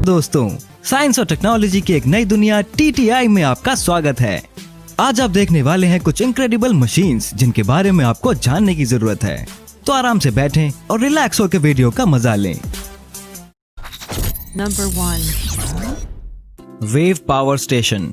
दोस्तों, साइंस और टेक्नोलॉजी की एक नई दुनिया TTI में आपका स्वागत है। आज आप देखने वाले हैं कुछ इनक्रेडिबल मशीन्स जिनके बारे में आपको जानने की जरूरत है। तो आराम से बैठें और रिलैक्स होकर वीडियो का मजा लें। Number 1. Wave power station.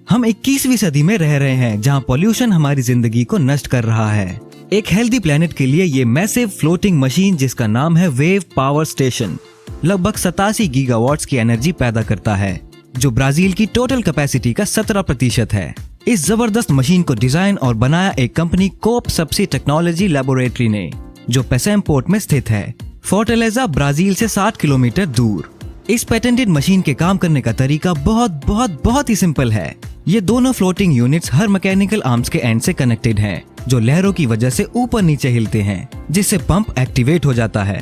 हम 21वीं सदी में रह रहे हैं जहां पॉल्यूशन हमारी जिंदगी को नष्ट कर रहा है। एक हेल्दी प्लेनेट के लिए ये मैसिव फ्लोटिंग मशीन जिसका नाम है वेव पावर स्टेशन लगभग 87 गीगावाट्स की एनर्जी पैदा करता है, जो ब्राजील की टोटल कैपेसिटी का 17% है। इस जबरदस्त मशीन को डिजाइन और बनाया एक कंपनी कोप सबसी टेक्नोलॉजी लैबोरेटरी ने, जो पेसेम पोर्ट में स्थित है, फोर्टलेजा ब्राजील से 60 किलोमीटर दूर। इस पेटेंटेड मशीन के काम करने का तरीका बहुत ही सिंपल है। ये दोनों फ्लोटिंग यूनिट्स हर मैकेनिकल आर्म्स के एंड से कनेक्टेड हैं, जो लहरों की वजह से ऊपर नीचे हिलते हैं, जिससे पंप एक्टिवेट हो जाता है।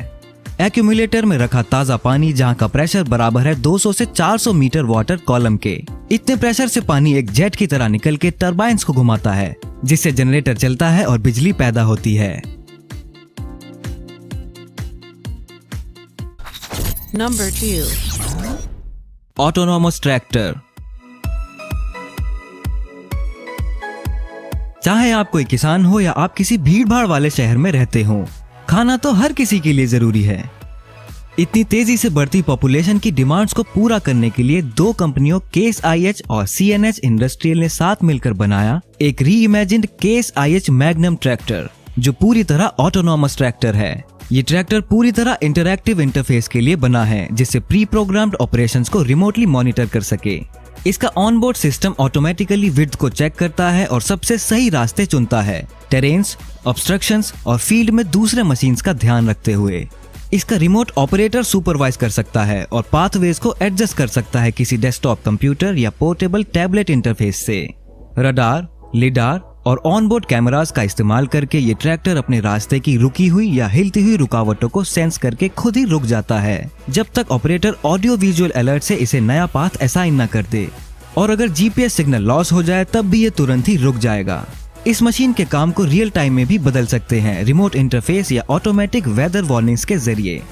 एक्यूमुलेटर में रखा ताज़ा पानी, जहां का प्रेशर बराबर है 200 से 400 मीटर वाटर कॉलम के। इतने प्रेशर से पानी एक जेट की तरह निकल के टरबाइन्स को घुमाता है, जिससे जनरेटर चलता है और बिजली पैदा होती है। Number 2. Autonomous tractor. चाहे आप कोई किसान हो या आप किसी भीड़ भाड़ वाले शहर में रहते हो, खाना तो हर किसी के लिए जरूरी है। इतनी तेजी से बढ़ती पॉपुलेशन की डिमांड्स को पूरा करने के लिए दो कंपनियों केस IH और CNH इंडस्ट्रियल ने साथ मिलकर बनाया एक reimagined case IH magnum tractor, जो पूरी तरह ऑटोनोमस ट्रैक्टर है। ये ट्रैक्टर पूरी तरह इंटरैक्टिव इंटरफेस के लिए बना है, जिससे प्री प्रोग्राम्ड ऑपरेशंस को रिमोटली मॉनिटर कर सके। इसका ऑनबोर्ड सिस्टम ऑटोमेटिकली विड्थ को चेक करता है और सबसे सही रास्ते चुनता है, टेरेन्स, ऑब्स्ट्रक्शंस और फील्ड में दूसरे मशीन्स का ध्यान रखते हुए। इसका रिमोट ऑपरेटर सुपरवाइज कर सकता है और पाथवेज को एडजस्ट कर सकता है किसी डेस्कटॉप कंप्यूटर या पोर्टेबल टैबलेट इंटरफेस से। रडार, लिडार और ऑनबोर्ड कैमरास का इस्तेमाल करके ये ट्रैक्टर अपने रास्ते की रुकी हुई या हिलती हुई रुकावटों को सेंस करके खुद ही रुक जाता है, जब तक ऑपरेटर ऑडियो विजुअल अलर्ट से इसे नया पाथ असाइन न कर दे। और अगर GPS सिग्नल लॉस हो जाए तब भी ये तुरंत ही रुक जाएगा। इस मशीन के काम को रियल टाइम में भी बदल सकते हैं, रिमोट इंटरफेस या ऑटोमेटिक वेदर वार्निंग्स के जरिए।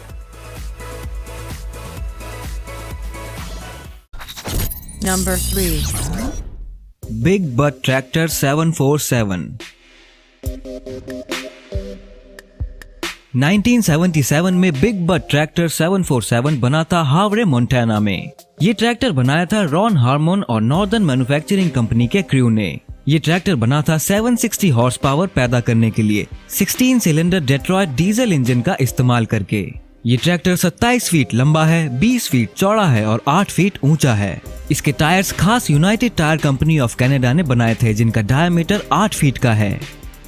Number 3. Big but tractor 747। 1977 में बिग बट ट्रैक्टर 747 बना था हावड़े मोंटाना में। ये ट्रैक्टर बनाया था रॉन हार्मोन और नॉर्दर्न मैन्युफैक्चरिंग कंपनी के क्रू ने। ये ट्रैक्टर बना था 760 हॉर्स पावर पैदा करने के लिए 16 सिलेंडर डेट्रॉयट डीजल इंजन का इस्तेमाल करके। ये ट्रैक्टर 27 फीट लंबा है, 20 फीट चौड़ा है और 8 फीट ऊंचा है। इसके टायर्स खास United tyre company of Canada ने बनाए थे, जिनका डायमीटर 8 फीट का है।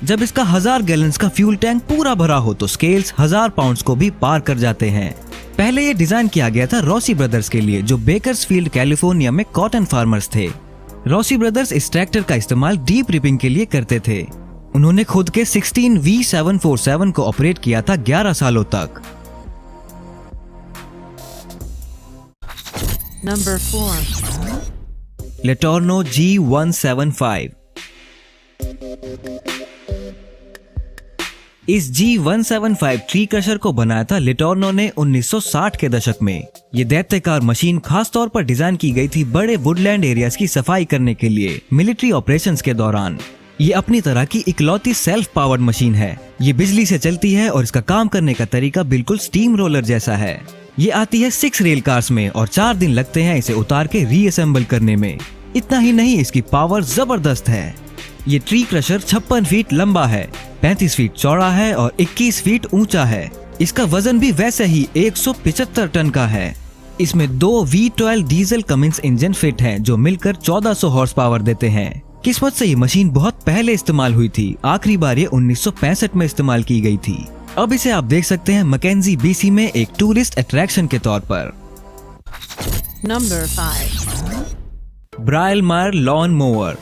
जब इसका 1000 गैलन्स का फ्यूल टैंक पूरा भरा हो तो स्केल्स 1000 पाउंड्स को भी पार कर जाते हैं। पहले ये डिजाइन किया गया था रॉसी ब्रदर्स के लिए, जो बेकर्सफील्ड कैलिफोर्निया में कॉटन फार्मर्स थे। रॉसी ब्रदर्स इस ट्रैक्टर का इस्तेमाल डीप रिपिंग के लिए करते थे। उन्होंने खुद के 16 V747 को ऑपरेट किया था 11 सालों तक। Number 4. लेटोर्नो G175। इस G175 ट्री क्रशर को बनाया था लेटोर्नो ने 1960 के दशक में। ये दैत्यकार मशीन खास तौर पर डिजाइन की गई थी बड़े वुडलैंड एरियाज की सफाई करने के लिए मिलिट्री ऑपरेशंस के दौरान। ये अपनी तरह की इकलौती सेल्फ पावर्ड मशीन है। ये बिजली से चलती है और इसका काम करने का तरीका बिल्कुल स्टीम रोलर जैसा है। ये आती है 6 रेल कार्स में और 4 दिन लगते हैं इसे उतार के रीअसेंबल करने में। इतना ही नहीं, इसकी पावर जबरदस्त है। ये ट्री क्रशर 56 फीट लंबा है, 35 फीट चौड़ा है और 21 फीट ऊंचा है। इसका वजन भी वैसे ही 175 टन का है। इसमें 2 V12 diesel Cummins engine fit हैं, जो मिलकर 1400 हॉर्स पावर देते हैं। किस्मत से ये मशीन बहुत पहले इस्तेमाल हुई थी, आखिरी बार ये 1965 में इस्तेमाल की गई थी। अब इसे आप देख सकते हैं मैकेंजी BC में एक टूरिस्ट अट्रैक्शन के तौर पर। Number 5. ब्राइलमायर लॉन मोवर।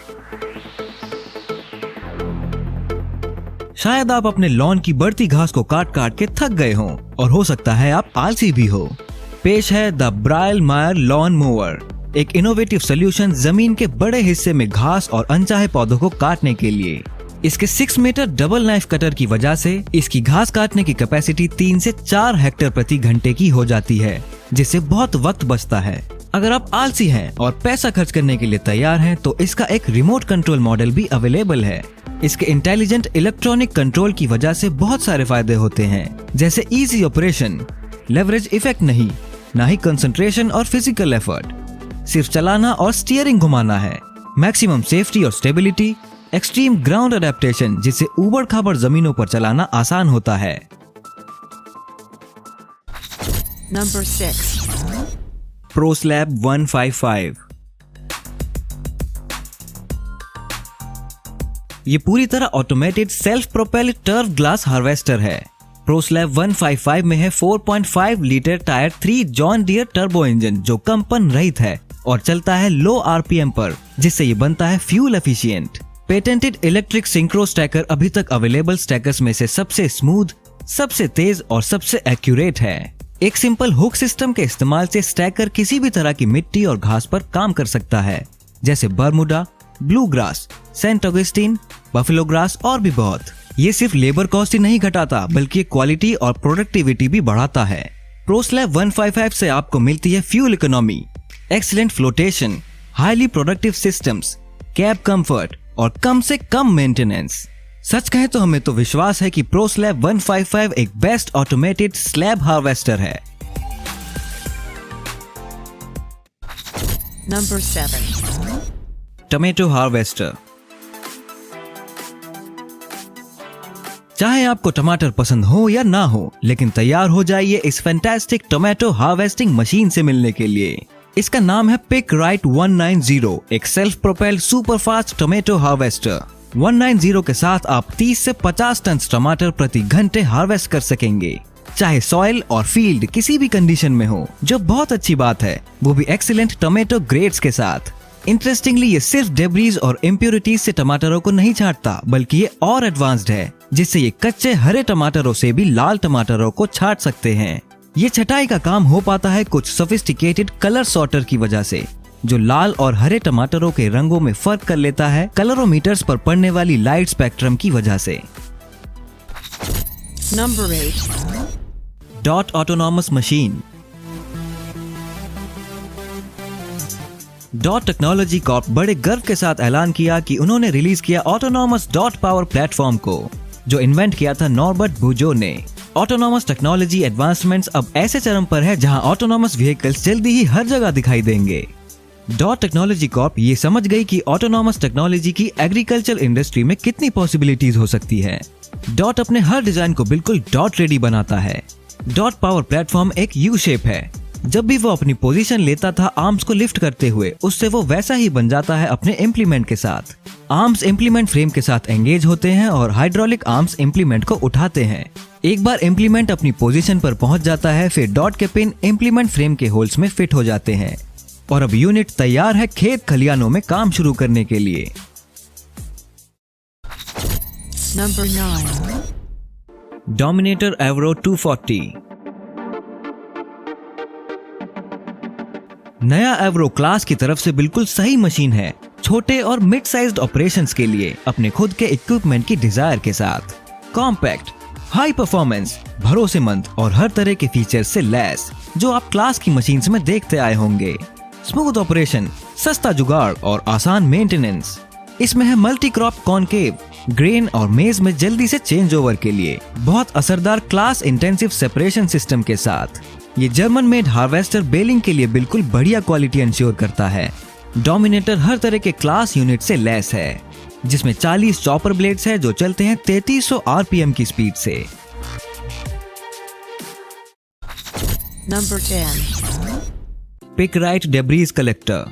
शायद आप अपने लॉन की बढ़ती घास को काट काट के थक गए हों और हो सकता है आप आलसी भी हो। पेश है द ब्राइलमायर लॉन मोवर, एक इनोवेटिव सोल्यूशन जमीन के बड़े हिस्से में घास और अनचाहे पौधों को काटने के लिए। इसके 6 मीटर डबल नाइफ कटर की वजह से इसकी घास काटने की कैपेसिटी 3 से 4 हेक्टेयर प्रति घंटे की हो जाती है, जिससे बहुत वक्त बचता है। अगर आप आलसी हैं और पैसा खर्च करने के लिए तैयार हैं, तो इसका एक रिमोट कंट्रोल मॉडल भी अवेलेबल है। इसके इंटेलिजेंट इलेक्ट्रॉनिक कंट्रोल की वजह से बहुत सारे फायदे होते हैं, जैसे इजी ऑपरेशन, लेवरेज इफेक्ट नहीं, ना ही कंसंट्रेशन और फिजिकल एफर्ट, सिर्फ चलाना और स्टीयरिंग घुमाना है। मैक्सिमम सेफ्टी और स्टेबिलिटी, एक्सट्रीम ग्राउंड अडेप्टेशन, जिससे ऊबड़ खाबड़ जमीनों पर चलाना आसान होता है। Number 6. ProSlab 155। ये पूरी तरह automated self propelled turf glass harvester है। ProSlab 155 में है 4.5 litre tyre 3 John Deere turbo engine, जो कंपन रहित है और चलता है लो आरपीएम पर, जिससे ये बनता है fuel efficient. Patented electric synchro stacker अभी तक अवेलेबल स्टैकर्स में से सबसे स्मूथ, सबसे तेज और सबसे एक्यूरेट है। एक सिंपल हुक सिस्टम के इस्तेमाल से स्टैकर किसी भी तरह की मिट्टी और घास पर काम कर सकता है, जैसे Bermuda, blue grass, Saint Augustine, buffalo grass और भी बहुत। ये सिर्फ लेबर कॉस्ट ही नहीं घटाता, बल्कि क्वालिटी और प्रोडक्टिविटी भी बढ़ाता है। ProSlab 155 से आपको मिलती है fuel economy, excellent flotation, highly productive systems, cab comfort और कम से कम मेंटेनेंस। सच कहें तो हमें तो विश्वास है कि ProSlab 155 एक बेस्ट ऑटोमेटेड स्लैब हार्वेस्टर है। Number 7. Tomato harvester. चाहे आपको टमाटर पसंद हो या ना हो, लेकिन तैयार हो जाइए इस फैंटास्टिक टोमेटो हार्वेस्टिंग मशीन से मिलने के लिए। इसका नाम है PickRite 190, एक self propelled super fast tomato harvester. 190 के साथ आप 30 से 50 टन टमाटर प्रति घंटे हार्वेस्ट कर सकेंगे, चाहे सॉइल और फील्ड किसी भी कंडीशन में हो, जो बहुत अच्छी बात है, वो भी एक्सीलेंट टोमेटो ग्रेड्स के साथ। इंटरेस्टिंगली ये सिर्फ डेब्रीज और इम्प्योरिटीज से टमाटरों को नहीं छांटता, बल्कि ये और एडवांस्ड है, जिससे ये कच्चे हरे टमाटरों से भी लाल टमाटरों को छांट सकते हैं। ये छटाई का काम हो पाता है कुछ सोफिस्टिकेटेड कलर सॉर्टर की वजह से, जो लाल और हरे टमाटरों के रंगों में फर्क कर लेता है कलरोमीटर्स पर पड़ने वाली लाइट स्पेक्ट्रम की वजह से। Number 8. Dot autonomous machine. Dot technology Corp बड़े गर्व के साथ ऐलान किया कि उन्होंने रिलीज किया ऑटोनॉमस डॉट पावर प्लेटफॉर्म को, जो इन्वेंट किया था नॉर्बर्ट बुजो ने। ऑटोनॉमस टेक्नोलॉजी एडवांसमेंट्स अब ऐसे चरम पर है जहां ऑटोनॉमस व्हीकल्स जल्दी ही हर जगह दिखाई देंगे। डॉट टेक्नोलॉजी कॉर्प ये समझ गई कि ऑटोनॉमस टेक्नोलॉजी की एग्रीकल्चर इंडस्ट्री में कितनी पॉसिबिलिटीज हो सकती है। डॉट अपने हर डिजाइन को बिल्कुल डॉट रेडी बनाता है। डॉट पावर प्लेटफॉर्म एक यू शेप है। जब भी वो अपनी पोजीशन लेता था आर्म्स को लिफ्ट करते हुए, उससे वो वैसा ही बन जाता है अपने इम्प्लीमेंट के साथ। आर्म्स इम्प्लीमेंट फ्रेम के साथ एंगेज होते हैं और हाइड्रोलिक आर्म्स इम्प्लीमेंट को उठाते हैं। एक बार इम्प्लीमेंट अपनी पोजीशन पर पहुंच जाता है, फिर डॉट के पिन इम्प्लीमेंट फ्रेम के होल्स में फिट हो जाते हैं और अब यूनिट तैयार है खेत खलियानों में काम शुरू करने के लिए। Number 9. डोमिनेटर एवरो 240। नया एवरो क्लास की तरफ से बिल्कुल सही मशीन है, छोटे और मिड साइज्ड ऑपरेशंस के लिए अपने खुद के इक्विपमेंट की डिजायर के साथ। कॉम्पैक्ट, हाई परफॉर्मेंस, भरोसेमंद और हर तरह के फीचर्स से लैस, जो आप क्लास की मशीन्स में देखते आए होंगे। स्मूथ ऑपरेशन, सस्ता जुगाड़ और आसान मेंटेनेंस। इसमें है मल्टी क्रॉप कॉनकेव, ग्रेन और मेज में जल्दी से चेंज ओवर के लिए बहुत असरदार क्लास इंटेंसिव सेपरेशन सिस्टम के साथ। ये जर्मन मेड हार्वेस्टर बेलिंग के लिए बिल्कुल बढ़िया क्वालिटी इंश्योर करता है। डोमिनेटर हर तरह के क्लास यूनिट से लैस है, जिसमें 40 चॉपर ब्लेड्स है जो चलते हैं 3300 आरपीएम की स्पीड से। Number 10. PickRite debris collector.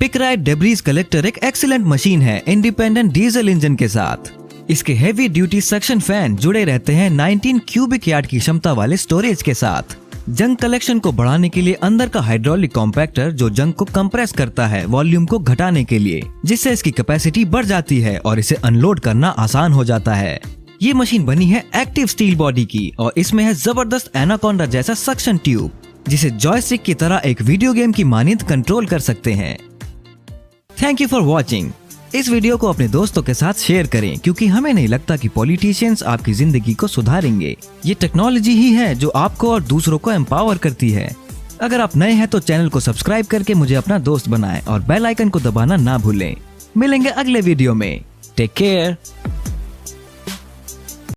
PickRite debris collector एक एक्सीलेंट मशीन है इंडिपेंडेंट डीजल इंजन के साथ। इसके हेवी ड्यूटी सक्शन फैन जुड़े रहते हैं 19 क्यूबिक यार्ड की क्षमता वाले स्टोरेज के साथ। जंक कलेक्शन को बढ़ाने के लिए अंदर का हाइड्रोलिक कॉम्पैक्टर जो जंक को कंप्रेस करता है वॉल्यूम को घटाने के लिए, जिससे इसकी कैपेसिटी बढ़ जाती है और इसे अनलोड करना आसान हो जाता है। ये मशीन बनी है एक्टिव स्टील बॉडी की और इसमें है जबरदस्त एनाकोंडा जैसा सक्शन ट्यूब, जिसे जॉयस्टिक की तरह एक वीडियो गेम की मानिंद कंट्रोल कर सकते हैं। Thank you for watching. इस वीडियो को अपने दोस्तों के साथ शेयर करें क्योंकि हमें नहीं लगता कि पॉलिटिशियंस आपकी जिंदगी को सुधारेंगे। ये टेक्नोलॉजी ही है जो आपको और दूसरों को एम्पावर करती है। अगर आप नए हैं तो चैनल को सब्सक्राइब करके मुझे अपना दोस्त बनाएं और बेल आइकन को दबाना ना भूलें। मिलेंगे अगले वीडियो में। Take care.